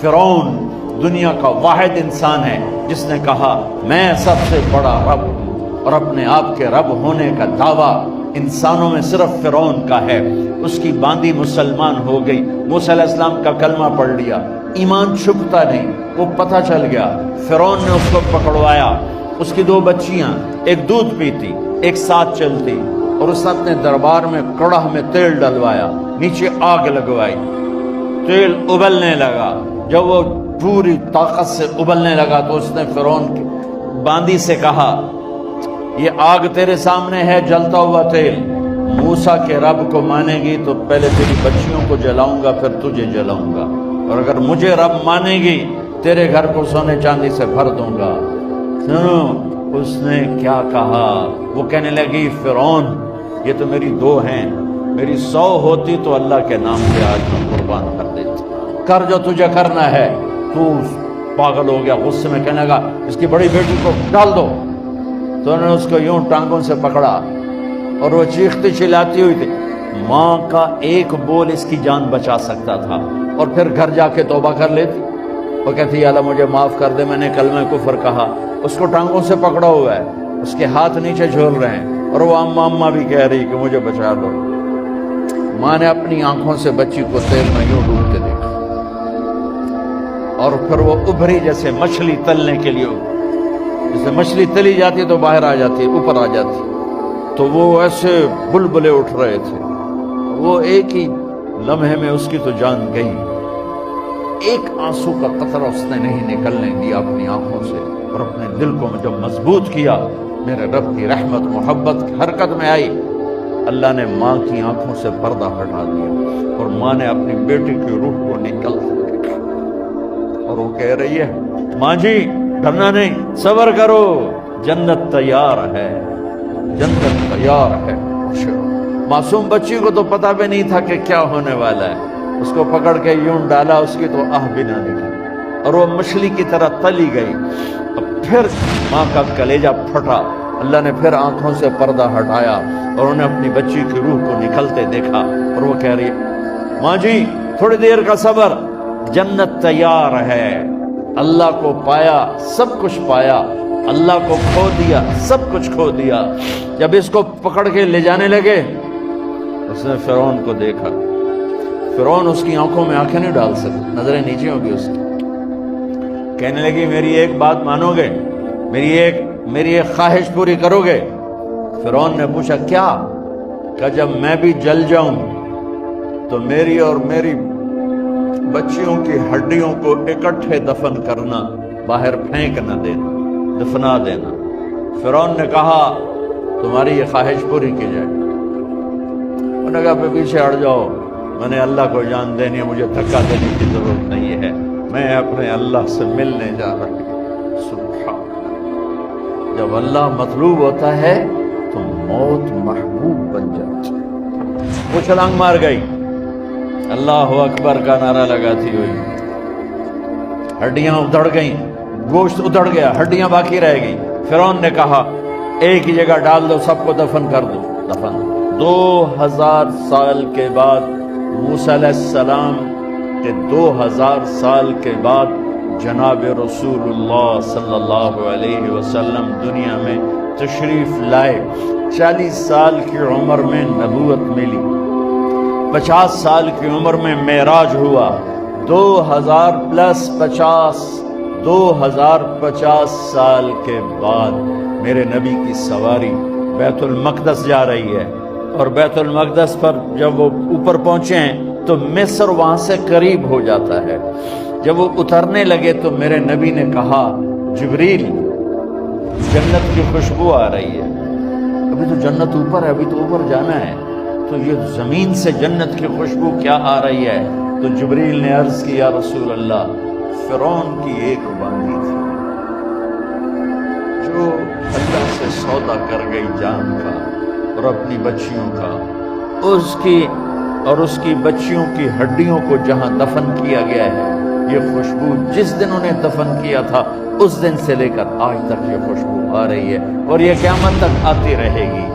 فرعون دنیا کا واحد انسان ہے جس نے کہا میں سب سے بڑا رب ہوں، اور اپنے آپ کے رب ہونے کا دعویٰ انسانوں میں صرف فرعون کا ہے۔ اس کی باندی مسلمان ہو گئی، موسیٰ علیہ السلام کا کلمہ پڑھ لیا، ایمان چھپتا نہیں، وہ پتہ چل گیا۔ فرعون نے اس کو پکڑوایا، اس کی 2 بچیاں، ایک دودھ پیتی ایک ساتھ چلتی، اور اس نے اپنے دربار میں کڑاہ میں تیل ڈلوایا، نیچے آگ لگوائی، تیل ابلنے لگا۔ جب وہ پوری طاقت سے ابلنے لگا تو اس نے فرعون کی باندی سے کہا یہ آگ تیرے سامنے ہے، جلتا ہوا تیل، موسیٰ کے رب کو مانے گی تو پہلے تیری بچیوں کو جلاؤں گا پھر تجھے جلاؤں گا، اور اگر مجھے رب مانے گی تیرے گھر کو سونے چاندی سے بھر دوں گا۔ سنو اس نے کیا کہا، وہ کہنے لگی فرعون یہ تو میری 2 ہیں، میری 100 ہوتی تو اللہ کے نام پہ آج میں قربان کر دیتی، کر جو تجھے کرنا ہے۔ تو پاگل ہو گیا، غصے میں کہنے لگا اس کی بڑی بیٹی کو ڈال دو۔ تو انہوں نے اس کو یوں ٹانگوں سے پکڑا اور وہ چیختی چلاتی ہوئی تھی۔ ماں کا ایک بول اس کی جان بچا سکتا تھا، اور پھر گھر جا کے توبہ کر لیتی۔ وہ کہتی یا اللہ مجھے معاف کر دے، میں نے کلمہ کفر کہا۔ اس کو ٹانگوں سے پکڑا ہوا ہے، اس کے ہاتھ نیچے جھول رہے ہیں، اور وہ اماں اماں بھی کہہ رہی کہ مجھے بچا دو۔ ماں نے اپنی آنکھوں سے بچی کو تیل میں یوں ڈوبتے دیکھا، اور پھر وہ ابھری جیسے مچھلی تلنے کے لیے، جیسے مچھلی تلی جاتی تو باہر آ جاتی، اوپر آ جاتی، تو وہ ایسے بلبلے اٹھ رہے تھے۔ وہ ایک ہی لمحے میں اس کی تو جان گئی، ایک آنسو کا قطرہ اس نے نہیں نکلنے دیا اپنی آنکھوں سے، اور اپنے دل کو جب مضبوط کیا، میرے رب کی رحمت محبت کی حرکت میں آئی۔ اللہ نے ماں کی آنکھوں سے پردہ ہٹا دیا، اور ماں نے اپنی بیٹی کی روح کو نکلتے دیکھا، اور وہ کہہ رہی ہے ماں جی ڈرنا نہیں، صبر کرو، جنت تیار ہے، جنت تیار ہے۔ معصوم بچی کو تو پتہ بھی نہیں تھا کہ کیا ہونے والا ہے، اس کو پکڑ کے یوں ڈالا، اس کی تو آہ بھی نہ نکلی، اور وہ مچھلی کی طرح تلی گئی۔ اب پھر ماں کا کلیجہ پھٹا، اللہ نے پھر آنکھوں سے پردہ ہٹایا، اور انہیں اپنی بچی کی روح کو نکلتے دیکھا، اور وہ کہہ رہی ہے ماں جی تھوڑی دیر کا صبر، جنت تیار ہے۔ اللہ کو پایا سب کچھ پایا، اللہ کو کھو دیا سب کچھ کھو دیا۔ جب اس کو پکڑ کے لے جانے لگے، اس نے فرعون کو دیکھا۔ فرعون اس کی آنکھوں میں آنکھیں نہیں ڈال سکتا، نظریں نیچے ہوگی اس کی۔ کہنے لگی میری ایک بات مانو گے، میری ایک خواہش پوری کرو گے؟ فرعون نے پوچھا کیا؟ کہ جب میں بھی جل جاؤں تو میری اور میری بچیوں کی ہڈیوں کو اکٹھے دفن کرنا، باہر پھینک نہ دینا، دفنا دینا۔ فرعون نے کہا تمہاری یہ خواہش پوری کی جائے۔ انہوں نے کہا پیچھے ہٹ جاؤ، میں نے اللہ کو جان دینی ہے، مجھے دھکا دینے کی ضرورت نہیں ہے، میں اپنے اللہ سے ملنے جا رہا ہوں۔ سبحان اللہ، جب اللہ مطلوب ہوتا ہے تو موت محبوب بن جاتی ہے۔ وہ چھلانگ مار گئی، اللہ اکبر کا نعرہ لگاتی ہوئی، ہڈیاں ادھڑ گئیں، گوشت ادھڑ گیا، ہڈیاں باقی رہ گئی۔ فرعون نے کہا ایک ہی جگہ ڈال دو، سب کو دفن کر دو۔ دفن 2000 سال کے بعد، موسیٰ علیہ السلام کے 2000 سال کے بعد جناب رسول اللہ صلی اللہ علیہ وسلم دنیا میں تشریف لائے۔ 40 سال کی عمر میں نبوت ملی، 50 سال کی عمر میں معراج ہوا، 2050 سال کے بعد میرے نبی کی سواری بیت المقدس جا رہی ہے، اور بیت المقدس پر جب وہ اوپر پہنچے ہیں تو مصر وہاں سے قریب ہو جاتا ہے۔ جب وہ اترنے لگے تو میرے نبی نے کہا جبریل جنت کی خوشبو آ رہی ہے، ابھی تو جنت اوپر ہے، ابھی تو اوپر جانا ہے، تو یہ زمین سے جنت کی خوشبو کیا آ رہی ہے؟ تو جبریل نے عرض کی یا رسول اللہ فرعون کی ایک باندی تھی جو اللہ سے سودا کر گئی جان کا اور اپنی بچیوں کا، اس کی بچیوں کی ہڈیوں کو جہاں دفن کیا گیا ہے، یہ خوشبو جس دن انہیں دفن کیا تھا اس دن سے لے کر آج تک یہ خوشبو آ رہی ہے، اور یہ قیامت تک آتی رہے گی۔